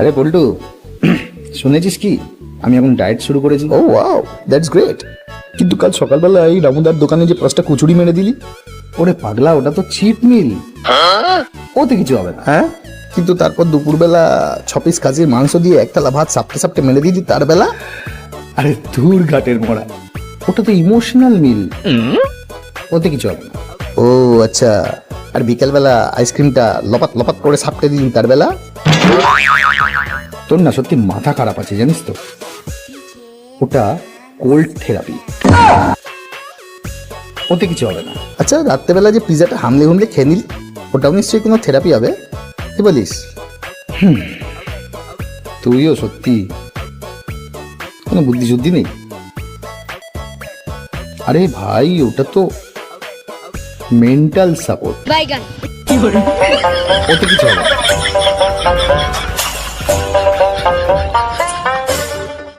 আরে পল্টু, শুনেছিস কি আমি এখন ডায়েট শুরু করেছি? ও ওয়াও, দ্যাটস গ্রেট। কিন্তু কাল সকালবেলা এই রামুদার দোকানে যে 5টা কচুরি মেরে দিলি। ওরে পাগলা, ওটা তো চিট মিল, ওতে কিছু হবে না। হ্যাঁ, কিন্তু তারপর দুপুরবেলা 6 পিস খাসির মাংস দিয়ে একতলা ভাত সাপটে সাপটে মেরে দিলি তার বেলা। আরে দূর ঘাটের মোড়া, ওটা তো ইমোশনাল মিল, ওতে কিছু হবে না। ও আচ্ছা, আর বিকেলবেলা আইসক্রিমটা লপাত লপাত করে সাপটে দিলি তার বেলা। তোর না সত্যি মাথা খারাপ আছে জানিস তো, ওটা কোল্ড থেরাপি, ওতে কিছু হবে না। আচ্ছা, রাত্রেবেলা যে পিজাটা হামলে হুমলে খেয়ে নিলি, ওটাও নিশ্চয়ই কোনো থেরাপি হবে, কি বলিস? তুইও সত্যি কোনো বুদ্ধি শুদ্ধি নেই। আরে ভাই, ওটা তো মেন্টাল সাপোর্ট, বাইগান ওতে কিছু হবে না।